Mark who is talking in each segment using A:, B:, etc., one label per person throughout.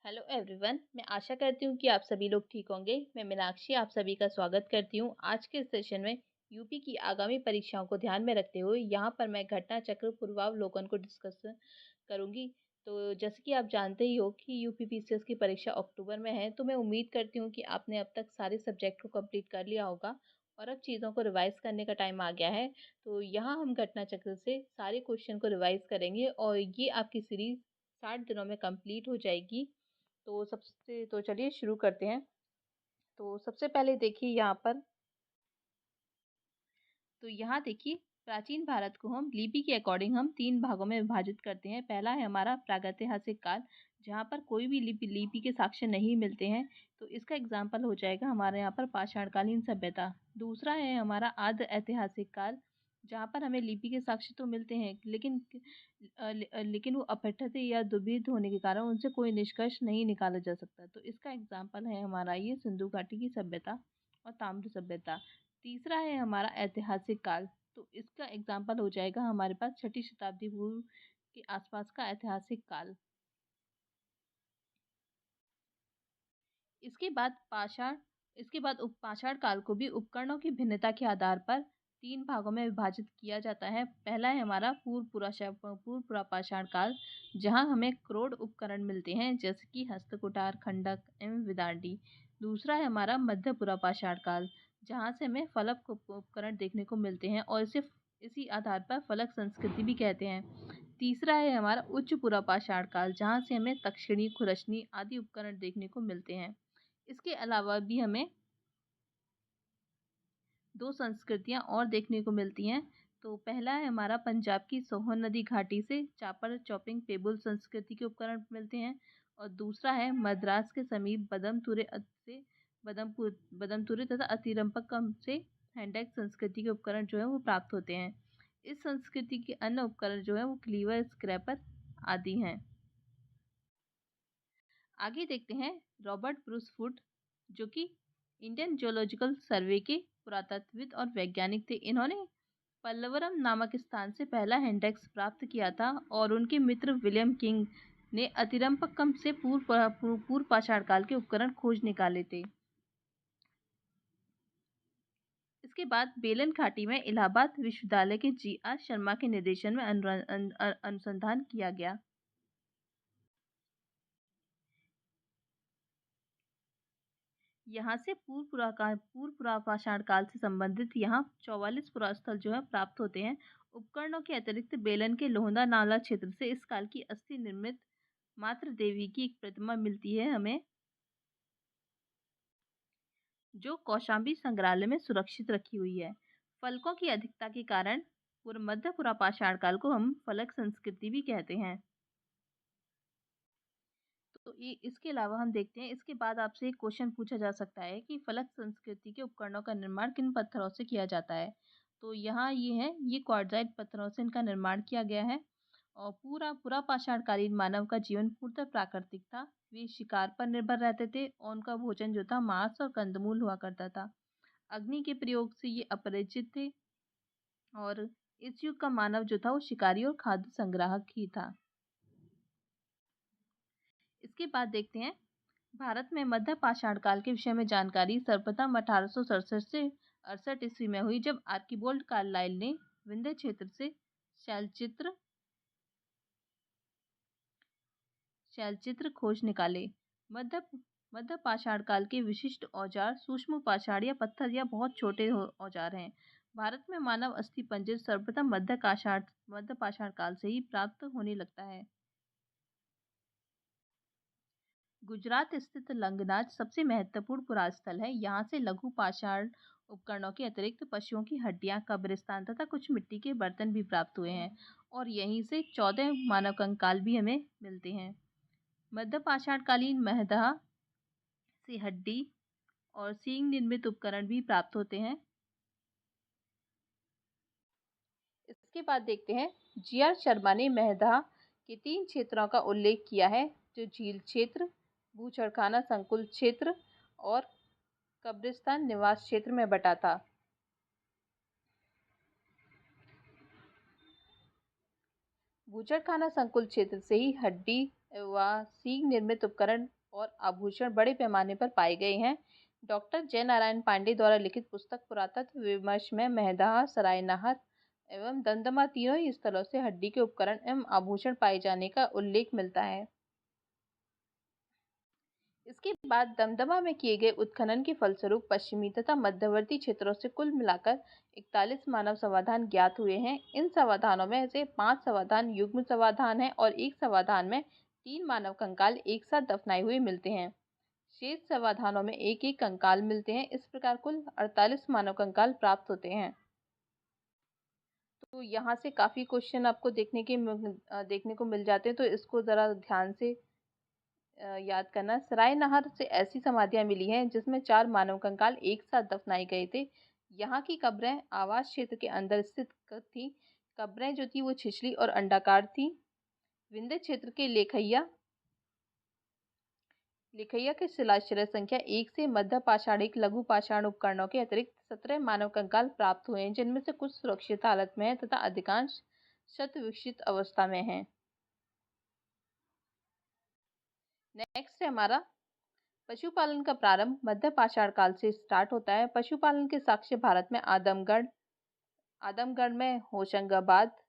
A: Hello everyone. मैं आशा करती हूँ कि आप सभी लोग ठीक होंगे। मैं मीनाक्षी आप सभी का स्वागत करती हूँ आज के सेशन में। यूपी की आगामी परीक्षाओं को ध्यान में रखते हुए यहाँ पर मैं घटना चक्र पूर्वावलोकन को डिस्कस करूँगी। तो जैसे कि आप जानते ही हो कि यूपी पीसीएस की परीक्षा अक्टूबर में है, तो मैं उम्मीद करती हूँ कि आपने अब तक सारे सब्जेक्ट को कंप्लीट कर लिया होगा और अब चीज़ों को रिवाइज करने का टाइम आ गया है। तो यहाँ हम घटना चक्र से सारे क्वेश्चन को रिवाइज करेंगे और ये आपकी सीरीज 60 दिनों में कंप्लीट हो जाएगी। तो चलिए शुरू करते हैं। तो सबसे पहले देखिए यहाँ देखिए, प्राचीन भारत को हम लिपि के अकॉर्डिंग हम 3 भागों में विभाजित करते हैं। पहला है हमारा प्रागैतिहासिक काल, जहाँ पर कोई भी लिपि के साक्ष्य नहीं मिलते हैं। तो इसका एग्जाम्पल हो जाएगा हमारे यहाँ पर पाषाणकालीन सभ्यता। दूसरा है हमारा आद्य ऐतिहासिक काल, जहाँ पर हमें लिपि के साक्ष्य तो मिलते हैं, लेकिन वो अपठित या दुर्भिद होने के कारण उनसे कोई निष्कर्ष नहीं निकाला जा सकता। तो इसका एग्जाम्पल है हमारा ये सिंधु घाटी की सभ्यता और ताम्र सभ्यता। तीसरा है हमारा ऐतिहासिक काल। तो इसका एग्जाम्पल हो जाएगा हमारे पास 6ठी शताब्दी पूर्व के आसपास का ऐतिहासिक काल। इसके बाद पाषाण काल को भी उपकरणों की भिन्नता के आधार पर 3 भागों में विभाजित किया जाता है। पहला है हमारा पूर्व पुरापाषाण काल, जहां हमें क्रोड उपकरण मिलते हैं, जैसे कि हस्तकुटार, खंडक एवं विदारडी। दूसरा है हमारा मध्य पुरापाषाण काल, जहां से हमें फलक उपकरण देखने को मिलते हैं और इसी आधार पर फलक संस्कृति भी कहते हैं। तीसरा है हमारा उच्च पुरापाषाण काल, जहां से हमें तक्षिणी, खुरसनी आदि उपकरण देखने को मिलते हैं। इसके अलावा भी हमें 2 संस्कृतियां और देखने को मिलती हैं। तो पहला है हमारा पंजाब की सोहन नदी घाटी से चापर चॉपिंग पेबुल संस्कृति के उपकरण मिलते हैं, और दूसरा है मद्रास के समीप बदमतुरे तथा अतिरंपक्कम से हैंडैक संस्कृति के उपकरण जो है वो प्राप्त होते हैं। इस संस्कृति के अन्य उपकरण जो है वो क्लीवर, स्क्रैपर आदि हैं। आगे देखते हैं रॉबर्ट ब्रूस फुट, जो कि इंडियन जियोलॉजिकल सर्वे के पुरातत्वविद और वैज्ञानिक थे। इन्होंने पल्लवरम नामक स्थान से पहला इंडेक्स प्राप्त किया था और उनके मित्र विलियम किंग ने अतिरंपक्कम से पूर्व पाषाण काल के उपकरण खोज निकाले थे। इसके बाद बेलन घाटी में इलाहाबाद विश्वविद्यालय के जी.आर. शर्मा के निर्देशन में अनुसंधान किया गया। यहाँ से पूर्व पुरापाषाण काल से संबंधित यहाँ 44 पुरास्थल जो है प्राप्त होते हैं। उपकरणों के अतिरिक्त बेलन के लोहंदा नाला क्षेत्र से इस काल की अस्थि निर्मित मातृ देवी की एक प्रतिमा मिलती है हमें, जो कौशाम्बी संग्रहालय में सुरक्षित रखी हुई है। फलकों की अधिकता के कारण पूर्व मध्य पुरापाषाण काल को हम फलक संस्कृति भी कहते हैं। तो ये इसके अलावा हम देखते हैं, इसके बाद आपसे एक क्वेश्चन पूछा जा सकता है कि फलक संस्कृति के उपकरणों का निर्माण किन पत्थरों से किया जाता है। तो यहाँ ये क्वार्टजाइट पत्थरों से इनका निर्माण किया गया है। और पूरा पाषाणकालीन मानव का जीवन पूर्णतः प्राकृतिक था। वे शिकार पर निर्भर रहते थे और उनका भोजन जो था मांस और कंदमूल हुआ करता था। अग्नि के प्रयोग से ये अपरिचित थे और इस युग का मानव जो था वो शिकारी और खाद्य संग्राहक ही था। इसके बाद देखते हैं, भारत में मध्य पाषाण काल के विषय में जानकारी सर्वप्रथम 1867 से 68 ईस्वी में हुई, जब आर्किबोल्ड कार्लाइल ने विंध्य क्षेत्र से शैलचित्र खोज निकाले। मध्य मध्य पाषाण काल के विशिष्ट औजार सूक्ष्म पाषाण या पत्थर या बहुत छोटे औजार हैं। भारत में मानव अस्थि पंजर सर्वप्रथम मध्य पाषाण काल से ही प्राप्त होने लगता है। गुजरात स्थित लंगनाज सबसे महत्वपूर्ण पुरास्थल है। यहाँ से लघु पाषाण उपकरणों के अतिरिक्त पशुओं की हड्डियां, कब्रिस्तान तथा कुछ मिट्टी के बर्तन भी प्राप्त हुए हैं, और यहीं से 14 मानव कंकाल भी हमें मिलते हैं। मध्य पाषाणकालीन महदहा से हड्डी और सींग निर्मित उपकरण भी प्राप्त होते हैं। इसके बाद देखते हैं, जी.आर. शर्मा ने महदहा के 3 क्षेत्रों का उल्लेख किया है, जो झील क्षेत्र, बूचड़खाना संकुल क्षेत्र और कब्रिस्तान निवास क्षेत्र में बटा था। बूचड़खाना संकुल क्षेत्र से ही हड्डी व सींग निर्मित उपकरण और आभूषण बड़े पैमाने पर पाए गए हैं। डॉक्टर जय नारायण पांडे द्वारा लिखित पुस्तक पुरातत्व विमर्श में मेहदहा, सरायनाहर एवं दमदमा तीनों ही स्थलों से हड्डी के उपकरण एवं आभूषण पाए जाने का उल्लेख मिलता है। इसके बाद दमदमा में किए गए उत्खनन के फलस्वरूप पश्चिमी तथा मध्यवर्ती क्षेत्रों से कुल मिलाकर 41 मानव समाधान ज्ञात हुए हैं। इन समाधानों में से 5 समाधान युग्म समाधान हैं और एक समाधान में 3 मानव कंकाल एक साथ दफनाए हुए मिलते हैं। शेष समाधानों में एक एक कंकाल मिलते हैं। इस प्रकार कुल 48 मानव कंकाल प्राप्त होते हैं। तो यहाँ से काफी क्वेश्चन आपको देखने को मिल जाते हैं, तो इसको जरा ध्यान से याद करना। सरायनाहर से ऐसी समाधियां मिली हैं जिसमें 4 मानव कंकाल एक साथ दफनाए गए थे। यहाँ की कब्रें आवास क्षेत्र के अंदर स्थित थी। कब्रें जो थी वो छिछली और अंडाकार थी। विंध्य क्षेत्र के लेखैया के शिलाश्रय संख्या 1 से मध्य पाषाणिक लघु पाषाण उपकरणों के अतिरिक्त 17 मानव कंकाल प्राप्त हुए हैं, जिनमें से कुछ सुरक्षित हालत में है तथा अधिकांश शत विकसित अवस्था में है। नेक्स्ट है हमारा पशुपालन का प्रारंभ मध्य पाषाण काल से स्टार्ट होता है। पशुपालन के साक्ष्य भारत में आदमगढ़ में होशंगाबाद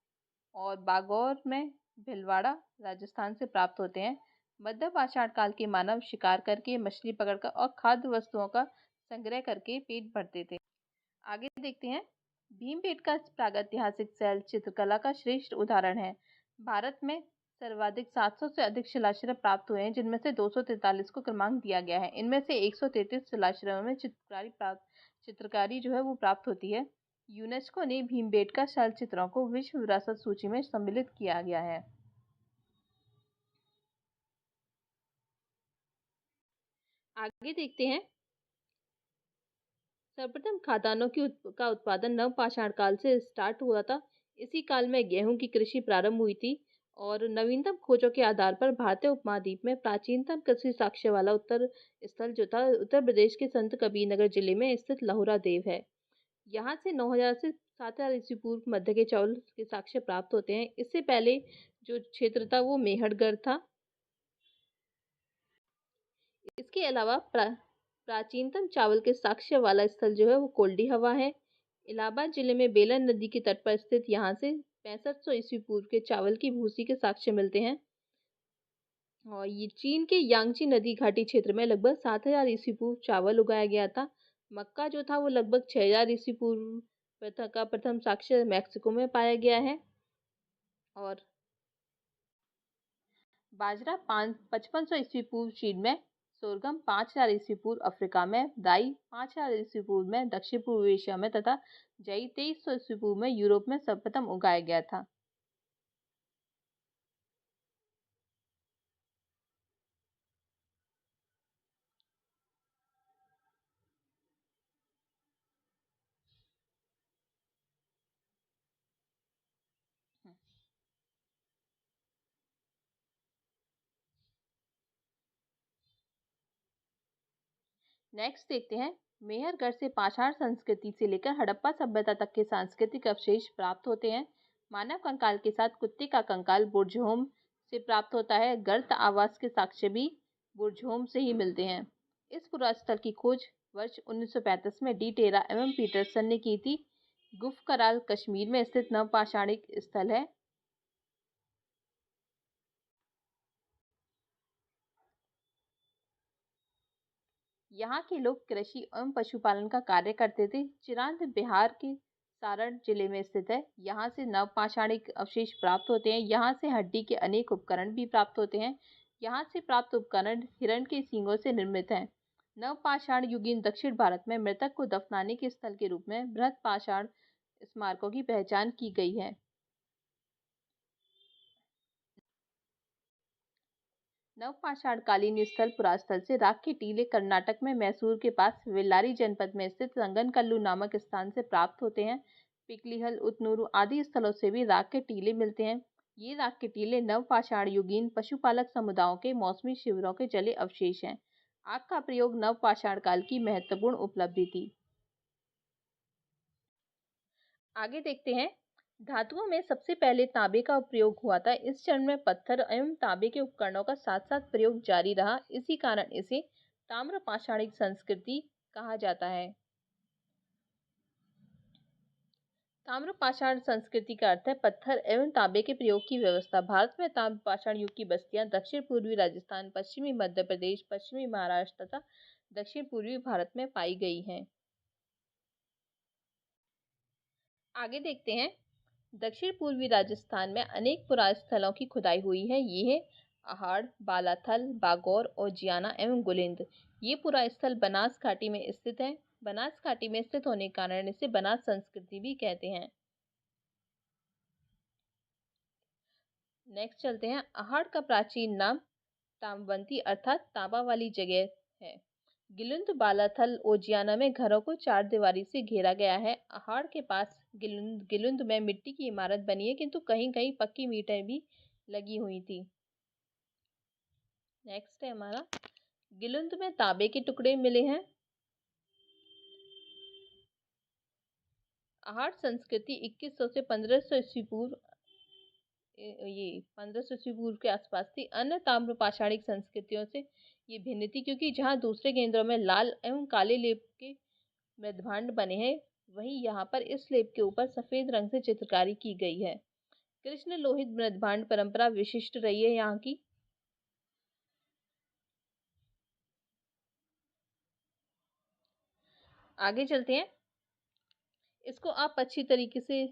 A: और बागौर में भीलवाड़ा राजस्थान से प्राप्त होते हैं। मध्य पाषाण काल के मानव शिकार करके, मछली पकड़कर और खाद्य वस्तुओं का संग्रह करके पेट भरते थे। आगे देखते हैं। भीमबेटका प्रागैतिहासिक शैल चित्रकला का श्रेष्ठ उदाहरण है। भारत में सर्वाधिक 700 से अधिक शिलाश्रय प्राप्त हुए हैं, जिनमें से 243 को क्रमांक दिया गया है। इनमें से 133 शिलाश्रयों में चित्रकारी जो है वो प्राप्त होती है। यूनेस्को ने भीमबेटका शैल चित्रों को विश्व विरासत सूची में सम्मिलित किया गया है। आगे देखते हैं। सर्वप्रथम खाद्यान्नों का उत्पादन नवपाषाण काल से स्टार्ट हुआ था। इसी काल में गेहूं की कृषि प्रारंभ हुई थी और नवीनतम खोजों के आधार पर भारतीय उपमहाद्वीप में प्राचीनतम कृषि साक्ष्य वाला उत्तर स्थल जो था उत्तर प्रदेश के संत कबीरनगर जिले में स्थित लहुरा देव है। यहाँ से 9000 से 7000 ईस्वी पूर्व मध्य के चावल के साक्ष्य प्राप्त होते हैं। इससे पहले जो क्षेत्र था वो मेहरगढ़ था। इसके अलावा प्राचीनतम चावल के साक्ष्य वाला स्थल जो है वो कोल्डी हवा है। इलाहाबाद जिले में बेलन नदी के तट पर स्थित यहाँ से 6500 ईस्वी पूर्व के चावल की भूसी के साक्ष्य मिलते हैं। और ये चीन के यांगची नदी घाटी क्षेत्र में लगभग 7000 ईस्वी पूर्व चावल उगाया गया था। मक्का जो था वो लगभग 6000 ईस्वी पूर्व का प्रथम साक्ष्य मैक्सिको में पाया गया है। और बाजरा 5500 ईस्वी पूर्व चीन में, सोरगम 5000 ईस्वी पूर्व अफ्रीका में, दाई 5000 ईस्वी पूर्व में दक्षिण पूर्व एशिया में तथा जई 2300 ईस्वी पूर्व में यूरोप में सर्वप्रथम उगाया गया था। नेक्स्ट देखते हैं। मेहरगढ़ से पाषाण संस्कृति से लेकर हड़प्पा सभ्यता तक के सांस्कृतिक अवशेष प्राप्त होते हैं। मानव कंकाल के साथ कुत्ते का कंकाल बुर्जहोम से प्राप्त होता है। गर्त आवास के साक्ष्य भी बुर्जहोम से ही मिलते हैं। इस पुरास्थल की खोज वर्ष 1935 में डी टेरा एवं पीटरसन ने की थी। गुफकराल कश्मीर में स्थित नवपाषाणिक स्थल है। यहाँ के लोग कृषि एवं पशुपालन का कार्य करते थे। चिरांद बिहार के सारण जिले में स्थित है। यहाँ से नवपाषाणिक अवशेष प्राप्त होते हैं। यहाँ से हड्डी के अनेक उपकरण भी प्राप्त होते हैं। यहाँ से प्राप्त उपकरण हिरण के सींगों से निर्मित हैं। नवपाषाण युगीन दक्षिण भारत में मृतक को दफनाने के स्थल के रूप में बृहत पाषाण स्मारकों की पहचान की गई है। नवपाषाणकालीन स्थल पुरास्थल से राख के टीले कर्नाटक में मैसूर के पास वेल्लारी जनपद में स्थित रंगनकल्लू नामक स्थान से प्राप्त होते हैं। पिकलीहल, उतनूरू आदि स्थलों से भी राख के टीले मिलते हैं। ये राख के टीले नवपाषाण युगीन पशुपालक समुदायों के मौसमी शिविरों के जले अवशेष हैं। आग का प्रयोग नवपाषाण काल की महत्वपूर्ण उपलब्धि थी। आगे देखते हैं। धातुओं में सबसे पहले तांबे का प्रयोग हुआ था। इस चरण में पत्थर एवं तांबे के उपकरणों का साथ साथ प्रयोग जारी रहा। इसी कारण इसे ताम्र पाषाणिक संस्कृति कहा जाता है। ताम्र पाषाण संस्कृति का अर्थ है पत्थर एवं तांबे के प्रयोग की व्यवस्था। भारत में ताम्र पाषाण युग की बस्तियां दक्षिण पूर्वी राजस्थान, पश्चिमी मध्य प्रदेश, पश्चिमी महाराष्ट्र तथा दक्षिण पूर्वी भारत में पाई गई हैं। आगे देखते हैं। दक्षिण पूर्वी राजस्थान में अनेक पुरास्थलों की खुदाई हुई है। ये है अहाड़, बालाथल, बागौर, औजियाना एवं गुलिंद। ये पुरास्थल बनास घाटी में स्थित है। बनास घाटी में स्थित होने के कारण इसे बनास संस्कृति भी कहते हैं। नेक्स्ट चलते हैं। अहाड़ का प्राचीन नाम ताम्बवंती अर्थात तांबा वाली जगह है। गिलुंद, बालाथल, ओजियाना में घरों को चार दीवारी से घेरा गया है। अहाड़ के पास गिलुंद में मिट्टी की इमारत बनी है, किंतु कहीं कहीं पक्की ईंटें भी लगी हुई थी। नेक्स्ट है हमारा, गिलुंद में तांबे के टुकड़े मिले हैं। अहाड़ संस्कृति 2100 से 1500 ईस्वी पूर्व ये 1500 ईस्वी पूर्व के आसपास थी। अन्य ताम्र पाषाणिक संस्कृतियों से ये भिन्न थी, क्योंकि जहाँ दूसरे केंद्रों में लाल एवं काले लेप के मृदभांड बने हैं, वहीं यहाँ पर इस लेप के ऊपर सफेद रंग से चित्रकारी की गई है। कृष्ण लोहित मृदभांड परंपरा विशिष्ट रही है यहाँ की। आगे चलते हैं। इसको आप अच्छी तरीके से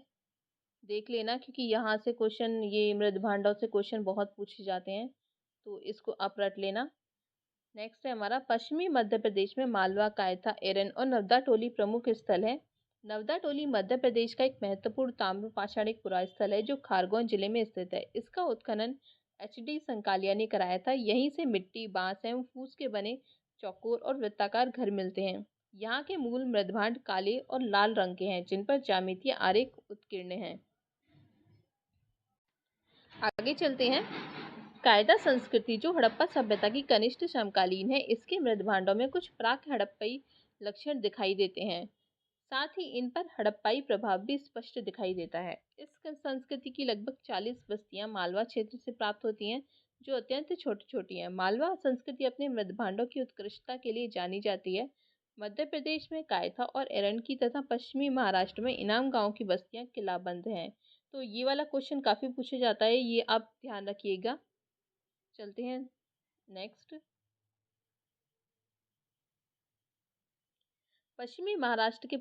A: देख लेना, क्योंकि यहाँ से क्वेश्चन, ये मृदभांडों से क्वेश्चन बहुत पूछे जाते हैं, तो इसको आप रट लेना। नेक्स्ट है हमारा, पश्चिमी मध्य प्रदेश में मालवा, कायथा, एरन और नवदा टोली प्रमुख स्थल है। नवदा टोली मध्य प्रदेश का एक महत्वपूर्ण ताम्र पाषाणिक पुरास्थल है, जो खारगोन जिले में स्थित है। इसका उत्खनन HD संकालिया ने कराया था। यहीं से मिट्टी, बांस एवं फूस के बने चौकोर और वृत्ताकार घर मिलते हैं। यहाँ के मूल मृदभांड काले और लाल रंग के हैं, जिन पर ज्यामितीय आरेख उत्कीर्ण हैं। आगे चलते हैं। कायदा संस्कृति, जो हड़प्पा सभ्यता की कनिष्ठ समकालीन है, इसके मृदभांडों में कुछ प्राक हड़प्पाई लक्षण दिखाई देते हैं। साथ ही इन पर हड़प्पाई प्रभाव भी स्पष्ट दिखाई देता है। इस संस्कृति की लगभग 40 बस्तियां मालवा क्षेत्र से प्राप्त होती हैं, जो अत्यंत छोटी छोटी हैं। मालवा संस्कृति अपने मृदभांडों की उत्कृष्टता के लिए जानी जाती है। मध्य प्रदेश में कायथा और एरन की तथा पश्चिमी महाराष्ट्र में इनाम गांव की बस्तियां किलाबंद हैं। तो ये वाला क्वेश्चन काफी पूछा जाता है, ये आप ध्यान रखिएगा। चलते हैं नेक्स्ट। पश्चिमी महाराष्ट्र के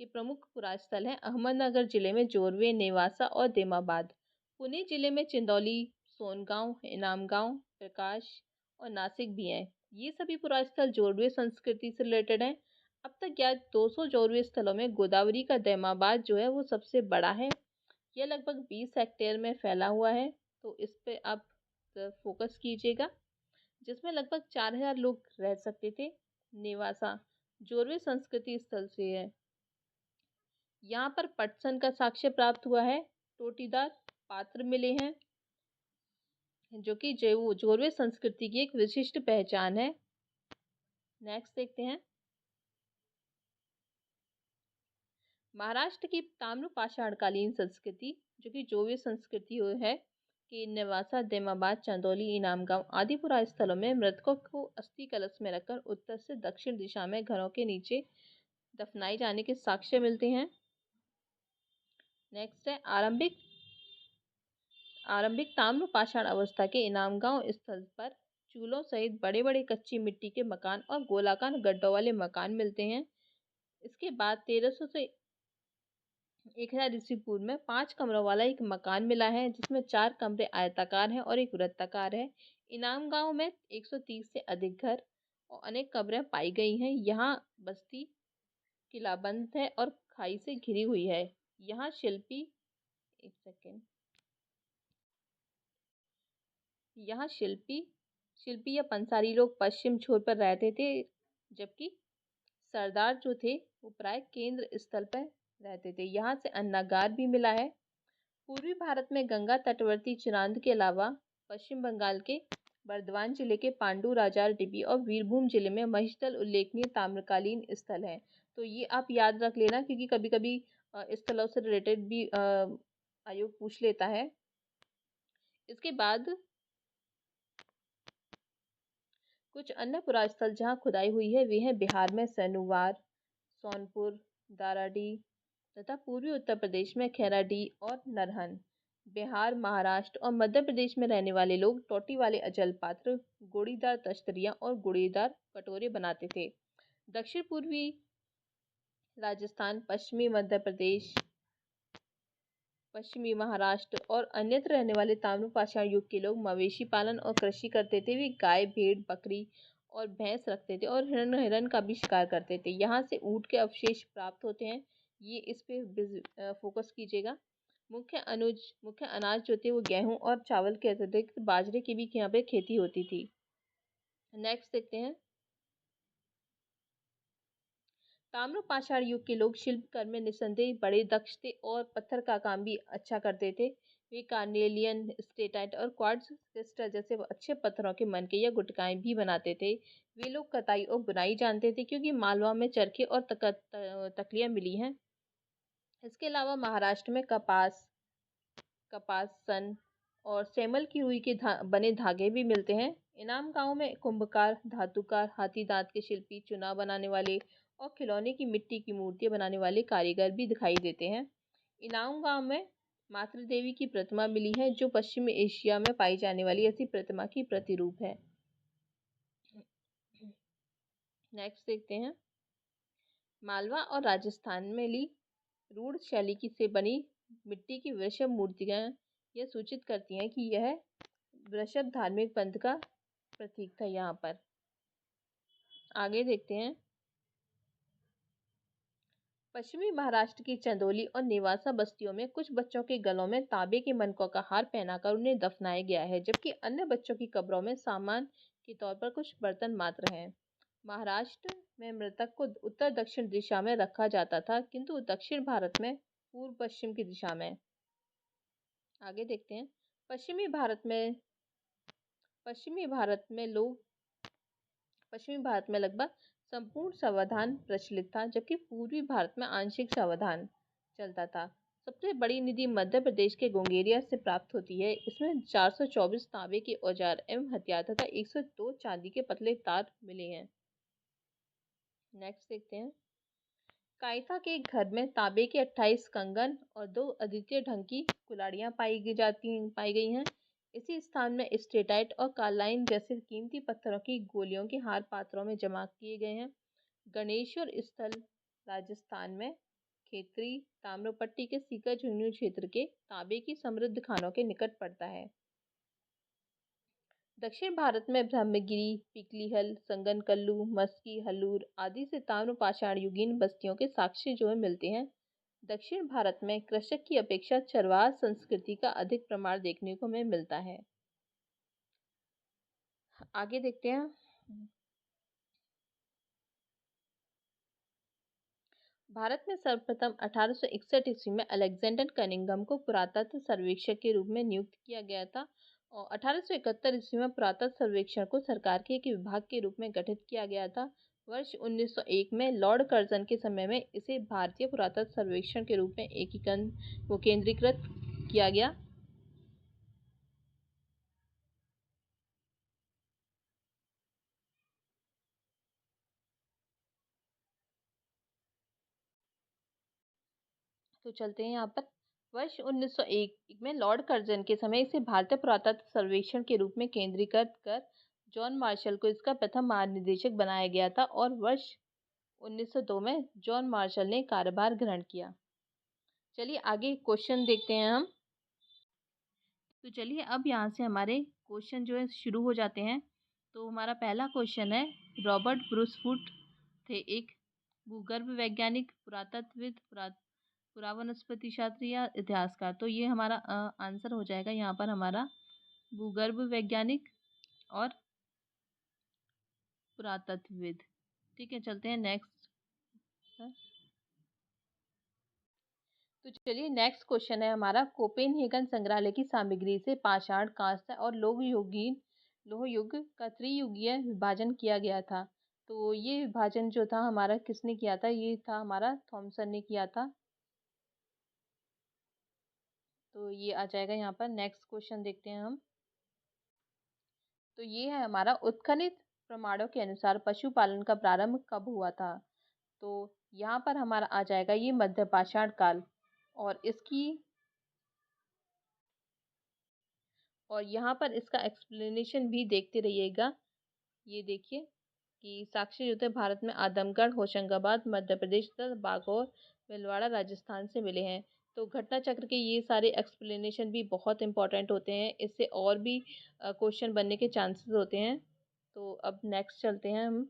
A: प्रमुख पुरास्थल हैं अहमदनगर जिले में जोरवे, नेवासा और देमाबाद। पुणे जिले में चिंदौली, सोनगांव, इनामगांव, प्रकाश और नासिक भी हैं। ये सभी पुरास्थल जोरवे संस्कृति से रिलेटेड हैं। अब तक ज्ञात 200 जोरवे स्थलों में गोदावरी का देमाबाद जो है वो सबसे बड़ा है। यह लगभग 20 हेक्टेयर में फैला हुआ है, तो इस पे आप फोकस कीजिएगा, जिसमें लगभग 4000 लोग रह सकते थे। नेवासा जोरवे संस्कृति स्थल से है। यहाँ पर पटसन का साक्ष्य प्राप्त हुआ है। टोटीदार पात्र मिले हैं, जो कि जोरवे संस्कृति की एक विशिष्ट पहचान है। नेक्स्ट देखते हैं। महाराष्ट्र की ताम्र पाषाणकालीन संस्कृति, जो कि जोरवे संस्कृति है, कि नेवासा, देमाबाद, चंदौली, इनामगांव आदि पुरा स्थलों में मृतकों को अस्थि कलश में रखकर उत्तर से दक्षिण दिशा में घरों के नीचे दफनाए जाने के साक्ष्य मिलते हैं। नेक्स्ट है आरंभिक ताम्र पाषाण अवस्था के इनामगांव स्थल पर चूल्हों सहित बड़े बड़े कच्ची मिट्टी के मकान और गोलाकार गड्ढों वाले मकान मिलते हैं। इसके बाद 1300 से 1000 ईस्वी पूर्व में 5 कमरों वाला एक मकान मिला है, जिसमें 4 कमरे आयताकार हैं और एक वृत्ताकार है। इनाम गांव में 130 से अधिक घर और अनेक कब्रें पाई गई हैं। यहाँ बस्ती किलाबंद है और खाई से घिरी हुई है। यहाँ शिल्पी या पंसारी लोग पश्चिम छोर पर रहते थे, जबकि सरदार जो थे वो प्राय केंद्र स्थल पर रहते थे। यहाँ से अन्नागार भी मिला है। पूर्वी भारत में गंगा तटवर्ती चिरांद के अलावा पश्चिम बंगाल के बर्धवान जिले के पांडु राजार डिबी और वीरभूम जिले में महिषदल उल्लेखनीय ताम्रकालीन स्थल हैं। तो ये आप याद रख लेना, क्योंकि कभी कभी स्थलों से रिलेटेड भी आयोग पूछ लेता है। इसके बाद कुछ अन्य पुरास्थल जहाँ खुदाई हुई है वे हैं बिहार में सैनुवार, सोनपुर, दाराडी तथा पूर्वी उत्तर प्रदेश में खैराडी और नरहन। बिहार, महाराष्ट्र और मध्य प्रदेश में रहने वाले लोग टोटी वाले अजल पात्र, गोड़ीदार तश्तरियाँ और गोड़ीदार कटोरे बनाते थे। दक्षिण पूर्वी राजस्थान, पश्चिमी मध्य प्रदेश, पश्चिमी महाराष्ट्र और अन्यत्र रहने वाले ताम्रपाषाण युग के लोग मवेशी पालन और कृषि करते थे। वे गाय, भेड़, बकरी और भैंस रखते थे और हिरण का भी शिकार करते थे। यहाँ से ऊँट के अवशेष प्राप्त होते हैं। ये इस पे फोकस कीजिएगा। मुख्य अनाज जो थे वो गेहूँ और चावल के अतिरिक्त बाजरे की भी यहाँ पे खेती होती थी। नेक्स्ट देखते हैं। ताम्रपाषाण युग के लोग शिल्पकर्म में निस्संदेह बड़े दक्ष थे और पत्थर का काम भी अच्छा करते थे। वे कार्नेलियन, स्टेटाइट और क्वार्ट्ज क्रिस्टल जैसे अच्छे पत्थरों के मनके या गुटकाएं भी बनाते थे। वे लोग कताई और बुनाई जानते थे क्योंकि मालवा में चरखे और तकलियां मिली हैं। इसके अलावा महाराष्ट्र में कपास, सन और सेमल की रुई के बने धागे भी मिलते हैं। इनाम गांव में कुंभकार, धातुकार, हाथी दांत के शिल्पी, चुनाव बनाने वाले और खिलौने की मिट्टी की मूर्तियां बनाने वाले कारीगर भी दिखाई देते हैं। इनाम गांव में मातृ देवी की प्रतिमा मिली है जो पश्चिमी एशिया में पाई जाने वाली ऐसी प्रतिमा की प्रतिरूप है। नेक्स्ट देखते हैं। मालवा और राजस्थान में ली रूढ़ शैली की से बनी मिट्टी की वृषभ मूर्तियां यह सूचित करती हैं कि यह वृषभ धार्मिक पंथ का प्रतीक था। यहाँ पर आगे देखते हैं। पश्चिमी महाराष्ट्र की चंदौली और नेवासा बस्तियों में कुछ बच्चों के गलों में तांबे के मनकों का हार पहनाकर उन्हें दफनाया गया है, जबकि अन्य बच्चों की कब्रों में सामान के तौर पर कुछ बर्तन मात्र हैं। महाराष्ट्र में मृतक को उत्तर दक्षिण दिशा में रखा जाता था, किंतु दक्षिण भारत में पूर्व पश्चिम की दिशा में। आगे देखते हैं। पश्चिमी भारत में लगभग संपूर्ण सावधान प्रचलित था, जबकि पूर्वी भारत में आंशिक सावधान चलता था। सबसे बड़ी निधि मध्य प्रदेश के गोंगेरिया से प्राप्त होती है। इसमें 424 तांबे के औजार एवं हथियार तथा 102 चांदी के पतले तार मिले हैं। नेक्स्ट देखते हैं। कायथा के घर में तांबे के 28 कंगन और 2 अद्वितीय ढंग की कुल्हाड़ियां पाई गई हैं। इसी स्थान में स्टेटाइट और कार्लाइन जैसे कीमती पत्थरों की गोलियों के हार पात्रों में जमा किए गए हैं। गणेश्वर स्थल राजस्थान में खेतरी ताम्रपट्टी के सीकर झुंझुनू क्षेत्र के तांबे की समृद्ध खानों के निकट पड़ता है। दक्षिण भारत में ब्रह्मगिरी, पिकलीहल, संगनकल्लू, मस्की, हल्लूर आदि से ताम्रपाषाण युगीन बस्तियों के साक्ष्य जो है मिलते हैं। दक्षिण भारत में कृषक की अपेक्षा चरवाह संस्कृति का अधिक प्रमाण देखने को हमें मिलता है। आगे देखते हैं। भारत में सर्वप्रथम 1861 ईस्वी में अलेक्जेंडर कनिंघम को पुरातत्व सर्वेक्षक के रूप में नियुक्त किया गया था और 1871 ईस्वी में पुरातत्व सर्वेक्षण को सरकार के एक विभाग के रूप में गठित किया गया था। वर्ष 1901 में लॉर्ड कर्जन के समय में इसे भारतीय पुरातत्व सर्वेक्षण के रूप में केंद्रीकृत किया गया। तो चलते हैं यहाँ पर। वर्ष 1901 में लॉर्ड कर्जन के समय इसे भारतीय पुरातत्व सर्वेक्षण के रूप में केंद्रीकृत कर जॉन मार्शल को इसका प्रथम महानिदेशक बनाया गया था और वर्ष 1902 में जॉन मार्शल ने कार्यभार ग्रहण किया। चलिए आगे क्वेश्चन देखते हैं हम। तो चलिए अब यहाँ से हमारे क्वेश्चन जो है शुरू हो जाते हैं। तो हमारा पहला क्वेश्चन है, रॉबर्ट ब्रूस फूट थे एक भूगर्भ वैज्ञानिक, पुरातत्वविद, पुरावनस्पति शास्त्री या इतिहासकार। तो ये हमारा आंसर हो जाएगा यहाँ पर हमारा भूगर्भ वैज्ञानिक और पुरातत्वविद। ठीक है, चलते हैं नेक्स्ट। तो चलिए नेक्स्ट क्वेश्चन है हमारा, कोपेनहेगन संग्रहालय की सामग्री से पाषाण, कांस्य और लोह युग का त्रियुगीय विभाजन किया गया था। तो ये विभाजन जो था हमारा किसने किया था? ये था हमारा थॉमसन ने किया था। तो ये आ जाएगा यहाँ पर। नेक्स्ट क्वेश्चन देखते हैं हम। तो ये है हमारा, उत्खनित प्रमाणों के अनुसार पशुपालन का प्रारंभ कब हुआ था? तो यहाँ पर हमारा आ जाएगा ये मध्य पाषाण काल। और इसकी और यहाँ पर इसका एक्सप्लेनेशन भी देखते रहिएगा। ये देखिए कि साक्ष्य जो थे भारत में आदमगढ़, होशंगाबाद, मध्य प्रदेश तथा बागौर, भीलवाड़ा राजस्थान से मिले हैं। तो घटना चक्र के ये सारे एक्सप्लेनेशन भी बहुत इंपॉर्टेंट होते हैं, इससे और भी क्वेश्चन बनने के चांसेस होते हैं। तो अब नेक्स्ट चलते हैं हम।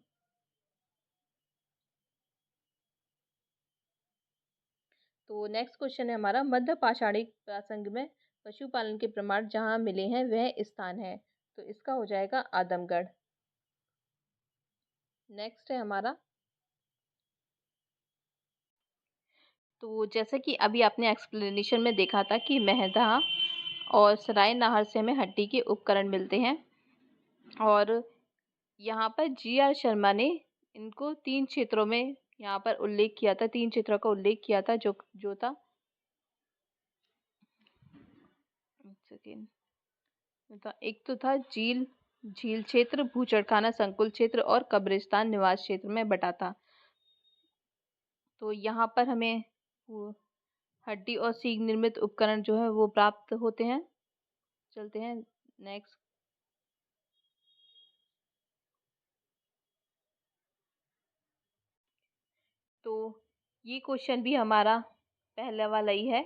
A: तो नेक्स्ट क्वेश्चन है हमारा, मध्य पाषाणिक प्रसंग में पशुपालन के प्रमाण जहाँ मिले हैं वह स्थान है? तो इसका हो जाएगा आदमगढ़। नेक्स्ट है हमारा, तो जैसे कि अभी आपने एक्सप्लेनेशन में देखा था कि मेहदा और सराय नाहर से हमें हड्डी के उपकरण मिलते हैं। और यहाँ पर जी.आर. शर्मा ने इनको 3 क्षेत्रों में यहाँ पर उल्लेख किया था, 3 क्षेत्रों का उल्लेख किया था, जो जो था, एक तो था झील क्षेत्र, भूचड़खाना संकुल क्षेत्र और कब्रिस्तान निवास क्षेत्र में बटा था। तो यहाँ पर हमें वो हड्डी और सींग निर्मित उपकरण जो है वो प्राप्त होते हैं। चलते हैं नेक्स्ट। तो ये क्वेश्चन भी हमारा पहले वाला ही है।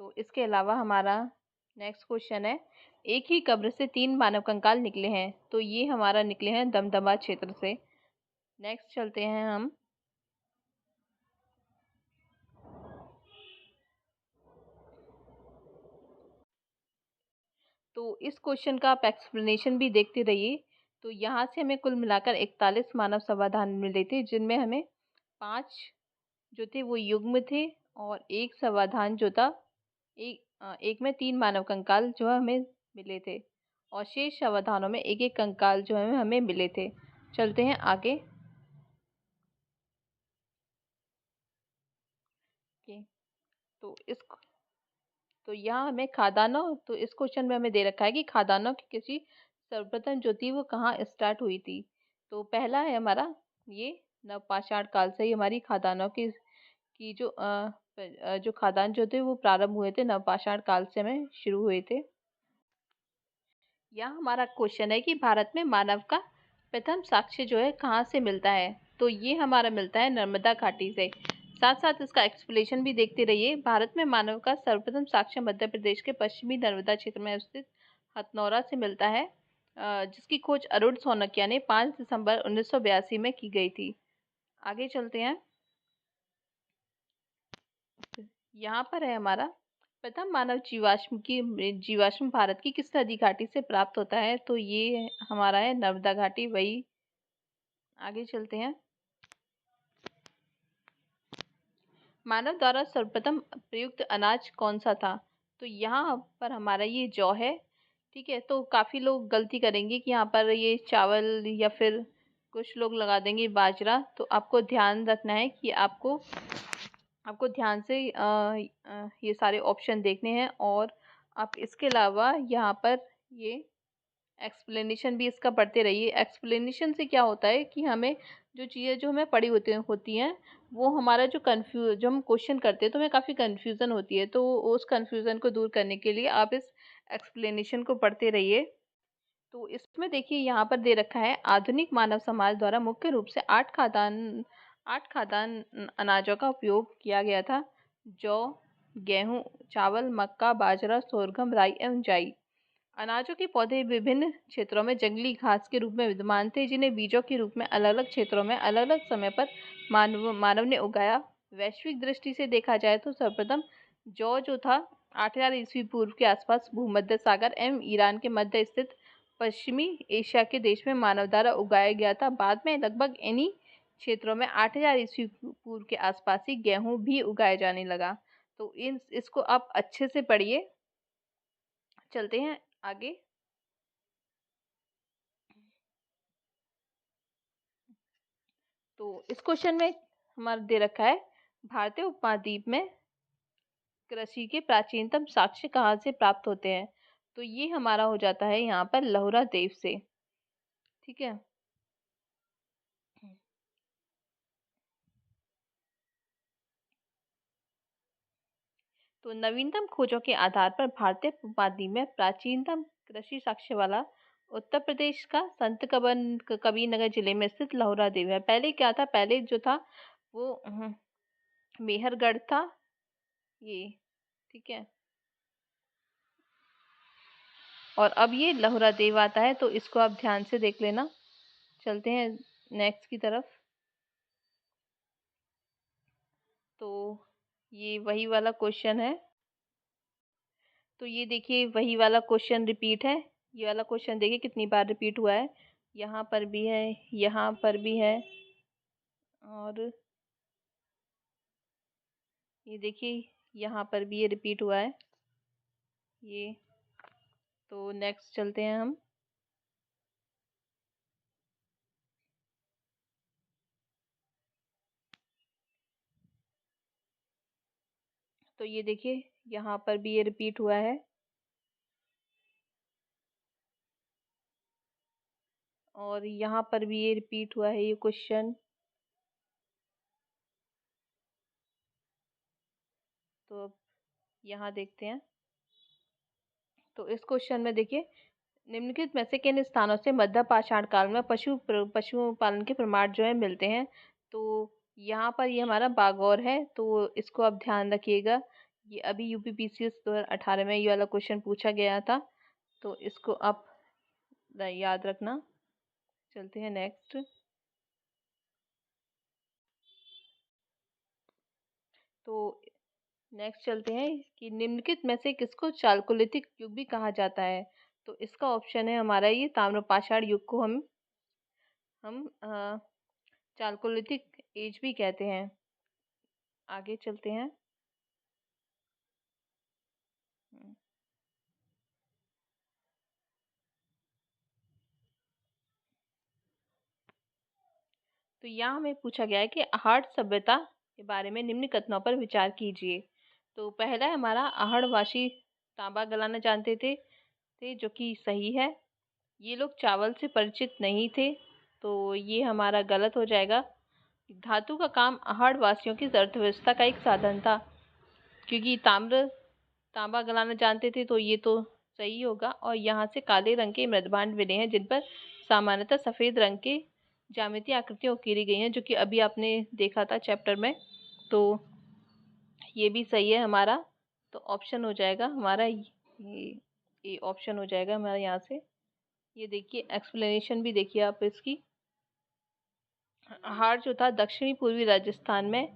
A: तो इसके अलावा हमारा नेक्स्ट क्वेश्चन है, एक ही कब्र से 3 मानव कंकाल निकले हैं। तो ये हमारा निकले हैं दमदमा क्षेत्र से। नेक्स्ट चलते हैं हम। तो इस क्वेश्चन का आप एक्सप्लेनेशन भी देखते रहिए। तो यहाँ से हमें कुल मिलाकर 41 मानव समाधान मिले थे, जिनमें हमें 5 जो थे वो युग्म थे और एक समाधान जो था, एक में 3 मानव कंकाल जो हमें मिले थे, और शेष समाधानों में एक एक कंकाल जो है हमें मिले थे। चलते हैं आगे के। तो इस तो यहाँ हमें खादानों, तो इस क्वेश्चन में हमें दे रखा है कि खादानों की कृषि सर्वप्रथम जो थी वो कहाँ स्टार्ट हुई थी? तो पहला है हमारा ये नवपाषाण काल से ही हमारी खादानों की जो खादान जो थे वो प्रारंभ हुए थे, नवपाषाण काल से हमें शुरू हुए थे। यहाँ हमारा क्वेश्चन है कि भारत में मानव का प्रथम साक्ष्य जो है कहाँ से मिलता है? तो ये हमारा मिलता है नर्मदा घाटी से। साथ साथ इसका एक्सप्लेनेशन भी देखते रहिए। भारत में मानव का सर्वप्रथम साक्ष्य मध्य प्रदेश के पश्चिमी नर्मदा क्षेत्र में स्थित हथनौरा से मिलता है, जिसकी खोज अरुण सोनकिया ने 5 दिसंबर 1982 में की गई थी। आगे चलते हैं। यहाँ पर है हमारा, प्रथम मानव जीवाश्म भारत की किस नदी घाटी से प्राप्त होता है? तो ये हमारा है नर्मदा घाटी, वही। आगे चलते हैं। मानव द्वारा सर्वप्रथम प्रयुक्त अनाज कौन सा था? तो यहाँ पर हमारा ये जौ है। ठीक है, तो काफ़ी लोग गलती करेंगे कि यहाँ पर ये चावल या फिर कुछ लोग लगा देंगे बाजरा। तो आपको ध्यान रखना है कि आपको आपको ध्यान से ये सारे ऑप्शन देखने हैं। और आप इसके अलावा यहाँ पर ये एक्सप्लेनेशन भी इसका पढ़ते रहिए। एक्सप्लेनेशन से क्या होता है कि हमें जो चीज़ें जो हमें पढ़ी होती हैं वो हमारा जो हम क्वेश्चन करते हैं तो हमें काफ़ी कन्फ्यूज़न होती है। तो उस कन्फ्यूज़न को दूर करने के लिए आप इस एक्सप्लेनेशन को पढ़ते रहिए। तो इसमें देखिए यहाँ पर दे रखा है, आधुनिक मानव समाज द्वारा मुख्य रूप से 8 खाद्यान्न अनाजों का उपयोग किया गया था। जौ, गेहूं, चावल, मक्का, बाजरा, सोरगम, राई एवं जाई। अनाजों के पौधे विभिन्न क्षेत्रों में जंगली घास के रूप में विद्यमान थे, जिन्हें बीजों के रूप में अलग अलग क्षेत्रों में अलग अलग समय पर मानव ने उगाया। वैश्विक दृष्टि से देखा जाए तो सर्वप्रथम जौ जो था 8000 ईस्वी पूर्व के आसपास भूमध्य सागर एवं ईरान के मध्य स्थित पश्चिमी एशिया के देश में मानव द्वारा उगाया गया था। बाद में लगभग इन्हीं क्षेत्रों में 8000 ईस्वी पूर्व के आसपास ही गेहूं भी उगाया जाने लगा। तो इसको आप अच्छे से पढ़िए। चलते हैं आगे। तो इस क्वेश्चन में हमारा दे रखा है, भारतीय उपमहाद्वीप में कृषि के प्राचीनतम साक्ष्य कहाँ से प्राप्त होते हैं? तो ये हमारा हो जाता है यहाँ पर लहुरा देव से। ठीक है। तो नवीनतम खोजों के आधार पर भारतीय उपमहाद्वीप में प्राचीनतम कृषि साक्ष्य वाला उत्तर प्रदेश का संत कबीर नगर जिले में स्थित लहुरा देव है। पहले क्या था? पहले जो था वो मेहरगढ़ था ये। ठीक है। और अब ये लहुरा देव आता है, तो इसको आप ध्यान से देख लेना। चलते हैं नेक्स्ट की तरफ। तो ये वही वाला क्वेश्चन है। तो ये देखिए वही वाला क्वेश्चन रिपीट है। ये वाला क्वेश्चन देखिए कितनी बार रिपीट हुआ है। यहाँ पर भी है, यहाँ पर भी है, और ये देखिए यहाँ पर भी ये रिपीट हुआ है ये। तो नेक्स्ट चलते हैं हम। तो ये देखिए यहाँ पर भी ये रिपीट हुआ है, और यहाँ पर भी ये रिपीट हुआ है ये क्वेश्चन। तो अब यहाँ देखते हैं। तो इस क्वेश्चन में देखिए, निम्नलिखित में से किन स्थानों से मध्य पाषाण काल में पशु पालन के प्रमाण जो है मिलते हैं? तो यहाँ पर ये हमारा बागौर है, तो इसको आप ध्यान रखिएगा। ये अभी यूपीपीसीएस 2018 में ये वाला क्वेश्चन पूछा गया था, तो इसको आप याद रखना। चलते हैं नेक्स्ट। तो नेक्स्ट चलते हैं कि निम्नलिखित में से किसको चालकोलिथिक युग भी कहा जाता है? तो इसका ऑप्शन है हमारा ये ताम्रपाषाण युग को हम चालकोलिथिक एज भी कहते हैं। आगे चलते हैं। हम्म, तो यहाँ हमें पूछा गया है कि आहड़ सभ्यता के बारे में निम्न कथनों पर विचार कीजिए। तो पहला है हमारा, आहड़वासी तांबा गलाना जानते थे जो कि सही है। ये लोग चावल से परिचित नहीं थे, तो ये हमारा गलत हो जाएगा। धातु का काम आहड़ वासियों की अर्थव्यवस्था का एक साधन था, क्योंकि तांबा गलाना जानते थे, तो ये तो सही होगा। और यहाँ से काले रंग के मृदभांड मिले हैं जिन पर सामान्यतः सफेद रंग के ज्यामितीय आकृतियां उकेरी गई हैं, जो कि अभी आपने देखा था चैप्टर में। तो ये भी सही है हमारा। तो ऑप्शन हो जाएगा हमारा ये ऑप्शन हो जाएगा हमारा यहाँ से। ये देखिए एक्सप्लेनेशन भी देखिए आप इसकी। हार जो था दक्षिणी पूर्वी राजस्थान में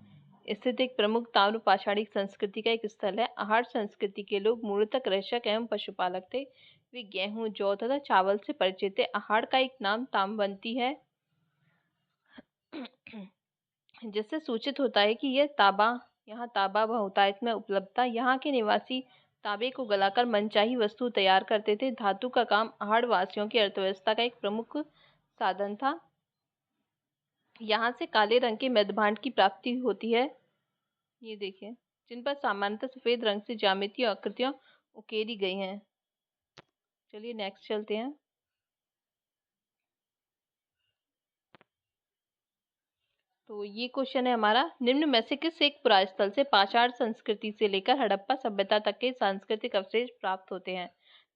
A: स्थित एक प्रमुख ताम्र पाषाणिक संस्कृति का एक स्थल है। अहाड़ संस्कृति के लोग मूलतः कृषक एवं पशुपालक थे। वे गेहूं, जौ तथा चावल से परिचित थे। अहाड़ का एक नाम तामवंती है, जिससे सूचित होता है कि यह ताबा, यहाँ ताबा बहुतायत में उपलब्ध था। यहाँ के निवासी तांबे को गलाकर मनचाही वस्तु तैयार करते थे। धातु का काम अहाड़ वासियों की अर्थव्यवस्था का एक प्रमुख साधन था। यहाँ से काले रंग के मृदभांड की प्राप्ति होती है, ये देखिए, जिन पर सामान्यतः सफेद रंग से ज्यामितीय आकृतियां उकेरी गई हैं। चलिए नेक्स्ट चलते हैं। तो ये क्वेश्चन है हमारा, निम्न में से किस एक पुरास्थल से पाषाण संस्कृति से लेकर हड़प्पा सभ्यता तक के सांस्कृतिक अवशेष प्राप्त होते हैं?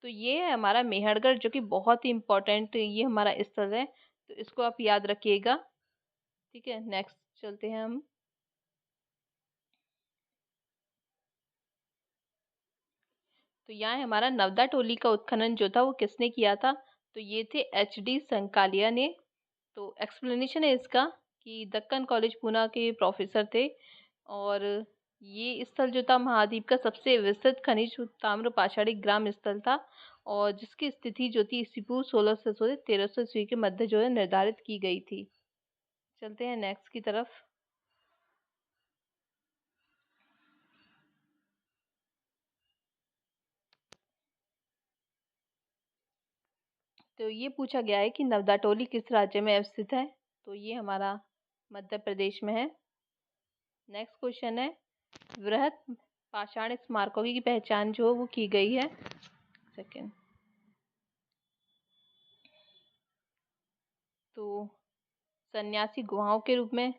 A: तो ये है हमारा मेहरगढ़, जो कि बहुत ही इंपॉर्टेंट ये हमारा स्थल है, तो इसको आप याद रखिएगा। ठीक है, नेक्स्ट चलते हैं हम। तो यहाँ हमारा नवदा टोली का उत्खनन जो था वो किसने किया था? तो ये थे HD संकालिया ने। तो एक्सप्लेनेशन है इसका कि दक्कन कॉलेज पूना के प्रोफेसर थे, और ये स्थल जो था महाद्वीप का सबसे विस्तृत खनिज ताम्र पाषाणिक ग्राम स्थल था, और जिसकी स्थिति जो थी ईस्वी पूर्व 1600 से 1300 ईस्वी के मध्य जो है निर्धारित की गई थी। चलते हैं नेक्स्ट की तरफ। तो ये पूछा गया है कि नवदा टोली किस राज्य में अवस्थित है? तो ये हमारा मध्य प्रदेश में है। नेक्स्ट क्वेश्चन है, वृहत पाषाण स्मारकों की पहचान जो वो की गई है। सेकेंड तो सन्यासी गुहाओं के रूप में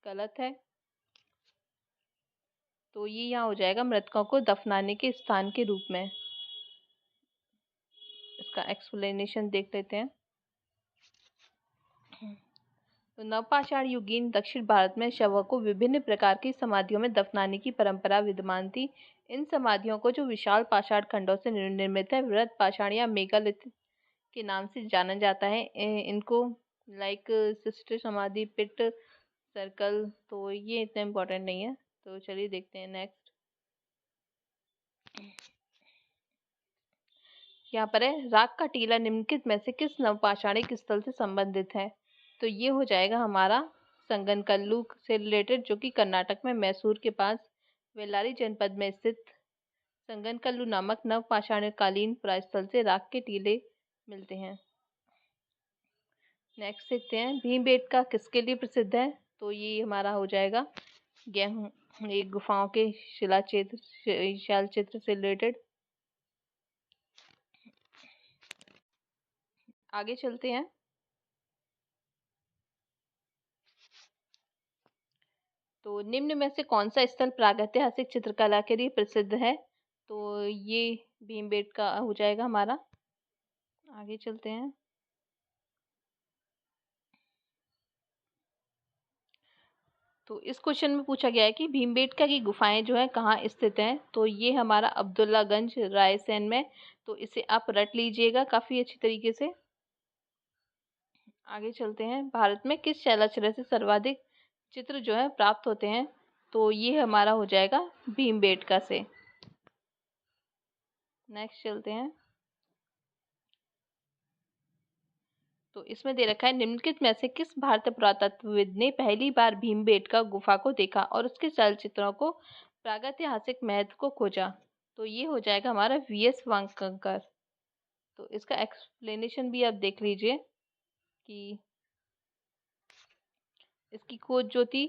A: गलत है, तो ये यहाँ हो जाएगा मृतकों को दफनाने के स्थान के रूप में। इसका एक्सप्लेनेशन देख लेते हैं। तो नवपाषाण युगीन दक्षिण भारत में शवों को विभिन्न प्रकार की समाधियों में दफनाने की परंपरा विद्यमान थी। इन समाधियों को जो विशाल पाषाण खंडों से निर्मित है वृहद पाषाण या मेगालिथ के नाम से जाना जाता है। इनको लाइक सिस्टर समाधि, पिट, सर्कल, तो ये इतना इम्पोर्टेंट नहीं है। तो चलिए देखते हैं नेक्स्ट। यहाँ पर है राग का टीला निम्नलिखित में से किस नवपाषाणिक स्थल से संबंधित है। तो ये हो जाएगा हमारा संगनकल्लू से रिलेटेड, जो कि कर्नाटक में मैसूर के पास बेल्लारी जनपद में स्थित संगनकल्लू नामक नवपाषाणकालीन पुरास्थल से राग के टीले मिलते हैं। नेक्स्ट देखते हैं भीमबेटका किसके लिए प्रसिद्ध है। तो ये हमारा हो जाएगा गेहूं एक गुफाओं के शिला चित्र से रिलेटेड। आगे चलते हैं। तो निम्न में से कौन सा स्थल प्रागैतिहासिक चित्रकला के लिए प्रसिद्ध है। तो ये भीमबेटका हो जाएगा हमारा। आगे चलते हैं। तो इस क्वेश्चन में पूछा गया है कि भीमबेटका की गुफाएं जो है कहाँ स्थित हैं। तो ये हमारा अब्दुल्लागंज रायसेन में। तो इसे आप रट लीजिएगा काफी अच्छी तरीके से। आगे चलते हैं। भारत में किस शैलाश्रय से सर्वाधिक चित्र जो है प्राप्त होते हैं। तो ये हमारा हो जाएगा भीमबेटका से। नेक्स्ट चलते हैं। तो इसमें दे रखा है निम्नलिखित में से किस भारतीय पुरातत्वविद ने पहली बार भीमबेटका गुफा को देखा और उसके चलचित्रों को प्रागैतिहासिक महत्व को खोजा। तो ये हो जाएगा हमारा वीएस वांकणकर। तो इसका एक्सप्लेनेशन भी आप देख लीजिए कि इसकी खोज जो थी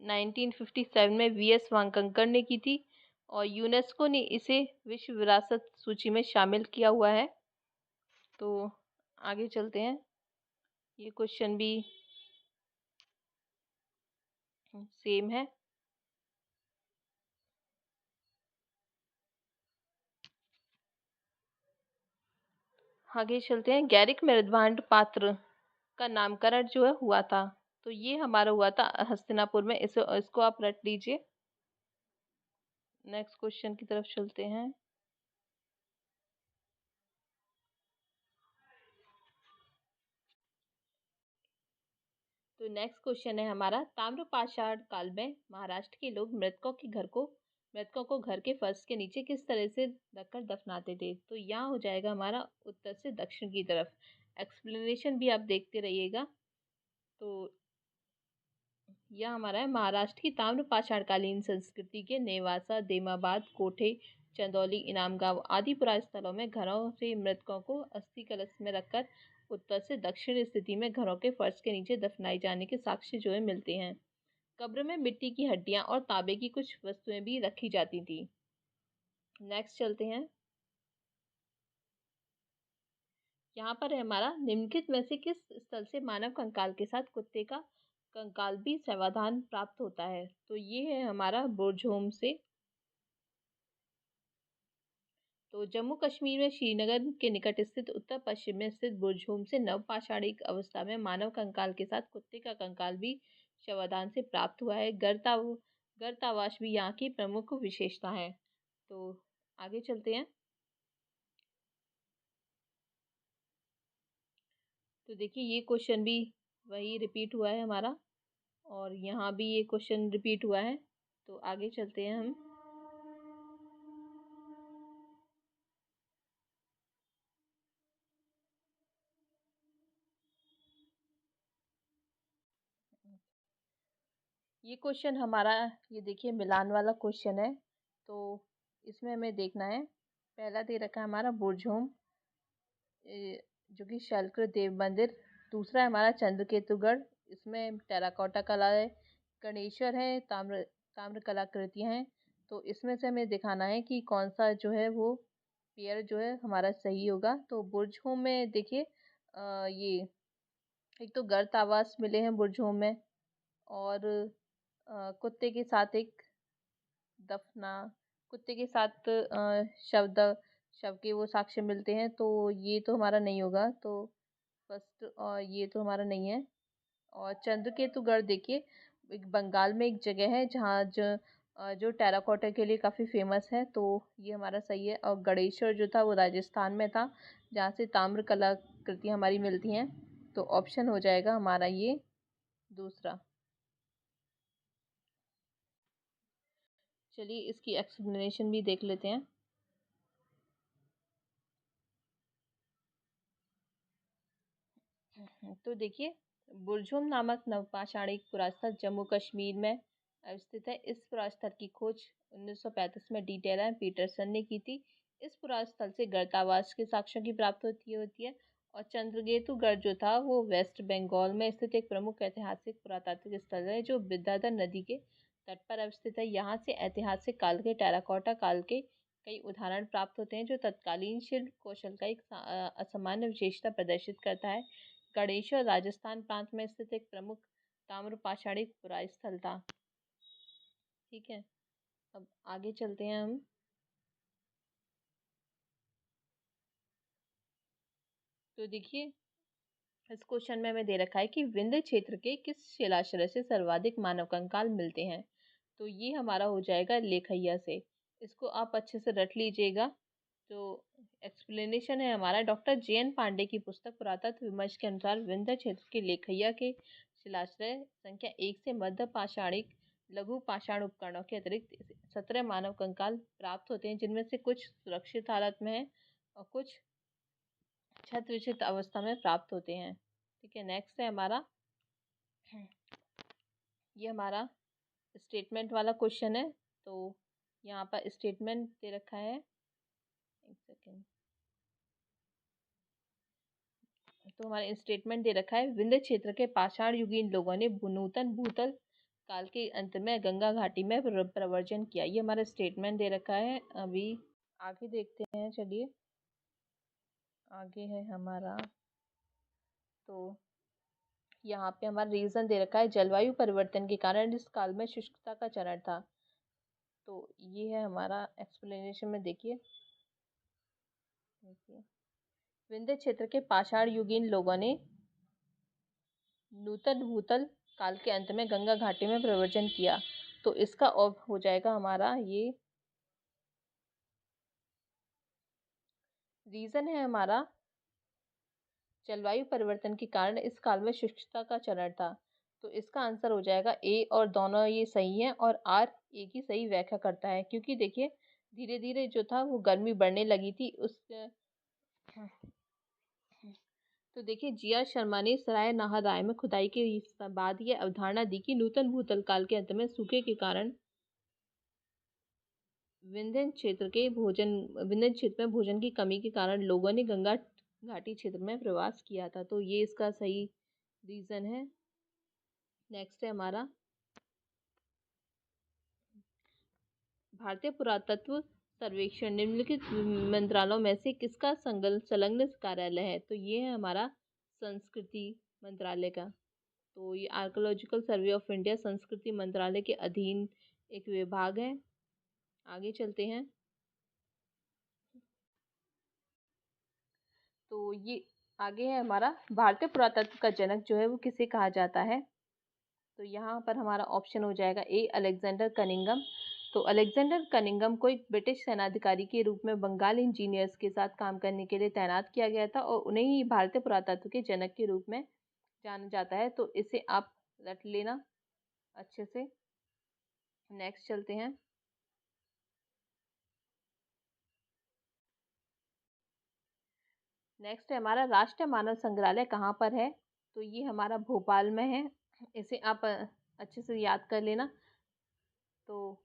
A: 1957 में वीएस वांकणकर ने की थी और यूनेस्को ने इसे विश्व विरासत सूची में शामिल किया हुआ है। तो आगे चलते हैं। ये क्वेश्चन भी सेम है। आगे चलते हैं। गैरिक मेरुदंड पात्र का नामकरण जो है हुआ था। तो ये हमारा हुआ था हस्तिनापुर में। इसको आप रट लीजिए। नेक्स्ट क्वेश्चन की तरफ चलते हैं। तो नेक्स्ट क्वेश्चन है हमारा ताम्रपाषाण काल में महाराष्ट्र के लोग मृतकों को घर के फर्श के नीचे किस तरह से रखकर दफनाते थे। तो यहाँ हो जाएगा हमारा उत्तर से दक्षिण की तरफ। एक्सप्लेनेशन भी आप देखते रहिएगा। तो यह हमारा है महाराष्ट्र की ताम्रपाषाणकालीन संस्कृति के नेवासा, देमाबाद, कोठे, चंदौली, इनाम गांव आदि पुराने स्थलों में घरों से मृतकों को अस्थि कलश में रखकर उत्तर से दक्षिण स्थिति में घरों के फर्श के नीचे दफनाए जाने के साक्ष्य जो है मिलते हैं। कब्र में मिट्टी की हड्डियां और तांबे की कुछ वस्तुएं भी रखी जाती थी। नेक्स्ट चलते हैं। यहाँ पर है हमारा निम्नलिखित में से किस स्थल से मानव कंकाल के साथ कुत्ते का कंकाल भी समाधान प्राप्त होता है। तो ये है हमारा बुरझोम से। तो जम्मू कश्मीर में श्रीनगर के निकट स्थित उत्तर पश्चिम में स्थित बुरझोम से नवपाषाणिक अवस्था में मानव कंकाल के साथ कुत्ते का कंकाल भी शवदान से प्राप्त हुआ है। गर्तावाश भी यहाँ की प्रमुख विशेषता है। तो आगे चलते हैं। तो देखिए ये क्वेश्चन भी वही रिपीट हुआ है हमारा, और यहाँ भी ये क्वेश्चन रिपीट हुआ है। तो आगे चलते हैं हम। ये क्वेश्चन हमारा, ये देखिए मिलान वाला क्वेश्चन है। तो इसमें हमें देखना है। पहला दे रखा है हमारा बुरझोम, जो कि शल्कर देव मंदिर। दूसरा है हमारा चंद्रकेतुगढ़, इसमें टेराकोटा कला है। गणेश्वर है, ताम्र ताम्र कलाकृतियाँ हैं। तो इसमें से हमें दिखाना है कि कौन सा जो है वो पेयर जो है हमारा सही होगा। तो बुर्जों में देखिए ये एक तो गर्त आवास मिले हैं बुर्जों में, और कुत्ते के साथ एक दफना, कुत्ते के साथ शव के वो साक्ष्य मिलते हैं, तो ये तो हमारा नहीं होगा। तो फर्स्ट ये तो हमारा नहीं है। और चंद्रकेतुगढ़ देखिए, एक बंगाल में एक जगह है जहाँ जो टेराकोटा के लिए काफ़ी फेमस है, तो ये हमारा सही है। और गणेश्वर जो था वो राजस्थान में था, जहाँ से ताम्र कलाकृतियाँ हमारी मिलती हैं। तो ऑप्शन हो जाएगा हमारा ये दूसरा। चलिए इसकी एक्सप्लेनेशन भी देख लेते हैं। तो देखिए, बुर्जुम नामक नवपाषाणिक पुरास्थल जम्मू कश्मीर में स्थित है। इस पुरास्थल की खोज 1935 में डीटेलर पीटरसन ने की थी। इस पुरास्थल से गर्तावास के साक्ष्यों की प्राप्ति होती है। और चंद्रकेतुगढ़ जो था वो वेस्ट बंगाल में स्थित एक प्रमुख ऐतिहासिक पुरातात्विक स्थल है, जो विद्याधर नदी के तट पर अवस्थित है। यहाँ से ऐतिहासिक काल के टेराकोटा काल के कई उदाहरण प्राप्त होते हैं, जो तत्कालीन शिल्प कौशल का एक असामान्य विशेषता प्रदर्शित करता है। गणेश्वर राजस्थान प्रांत में स्थित एक प्रमुख ताम्रपाषाणिक पुरास्थल था। ठीक है, अब आगे चलते हैं हम। तो देखिए, इस क्वेश्चन में हमें दे रखा है कि विंध्य क्षेत्र के किस शिलाश्रय से सर्वाधिक मानव कंकाल मिलते हैं। तो ये हमारा हो जाएगा लेखैया से। इसको आप अच्छे से रट लीजिएगा। तो एक्सप्लेनेशन है हमारा, डॉक्टर जे.एन. पांडे की पुस्तक पुरातत्व विमर्श के अनुसार विंध्य क्षेत्र के लेखैया के शिलाश्रय संख्या 1 से मध्य पाषाणिक लघु पाषाण उपकरणों के अतिरिक्त 17 मानव कंकाल प्राप्त होते हैं, जिनमें से कुछ सुरक्षित हालत में है और कुछ क्षत विक्षत अवस्था में प्राप्त होते हैं। ठीक है, नेक्स्ट है हमारा, ये हमारा स्टेटमेंट वाला क्वेश्चन है। तो यहाँ पर स्टेटमेंट दे रखा है, एक सेकेंड। तो हमारा स्टेटमेंट दे रखा है, विंध्य क्षेत्र के पाषाण युगीन लोगों ने नूतन भूतल काल के अंत में गंगा घाटी में प्रवर्जन किया। ये हमारा स्टेटमेंट दे रखा है। अभी आगे देखते हैं। चलिए आगे है हमारा, तो यहाँ पे हमारा रीजन दे रखा है, जलवायु परिवर्तन के कारण इस काल में शुष्कता का चरण था। तो ये है हमारा एक्सप्लेनेशन में। देखिए विंध्य क्षेत्र के पाषाण युगीन लोगों ने नूतन भूतल काल के अंत में गंगा घाटी में प्रव्रजन किया। तो इसका हो जाएगा हमारा ये रीजन है हमारा, जलवायु परिवर्तन के कारण इस काल में शुष्कता का चरण था। तो इसका आंसर हो जाएगा ए, और दोनों ये सही हैं, और आर ए की सही व्याख्या करता है। क्योंकि देखिए धीरे धीरे जो था वो गर्मी बढ़ने लगी थी उस। तो देखिए जी.आर. शर्मा ने सराय नाहर में खुदाई के बाद ये अवधारणा दी कि नूतन भूतल काल के अंत में सूखे के कारण विंध्य क्षेत्र में भोजन की कमी के कारण लोगों ने गंगा घाटी क्षेत्र में प्रवास किया था। तो ये इसका सही रीजन है। नेक्स्ट है हमारा, भारतीय पुरातत्व सर्वेक्षण निम्नलिखित मंत्रालयों में से किसका संलग्न कार्यालय है। तो ये है हमारा संस्कृति मंत्रालय का। तो ये आर्कोलॉजिकल सर्वे ऑफ इंडिया संस्कृति मंत्रालय के अधीन एक विभाग है। आगे चलते हैं। तो ये आगे है हमारा, भारतीय पुरातत्व का जनक जो है वो किसे कहा जाता है। तो यहाँ पर हमारा ऑप्शन हो जाएगा ए, अलेक्जेंडर कनिंगम। तो अलेक्जेंडर कनिंगम को एक ब्रिटिश सेनाधिकारी के रूप में बंगाल इंजीनियर्स के साथ काम करने के लिए तैनात किया गया था, और उन्हें ही भारतीय पुरातत्व के जनक के रूप में जाना जाता है। तो इसे आप रट लेना अच्छे से। नेक्स्ट चलते हैं। नेक्स्ट है हमारा, राष्ट्रीय मानव संग्रहालय कहाँ पर है। तो ये हमारा भोपाल में है। इसे आप अच्छे से याद कर लेना। तो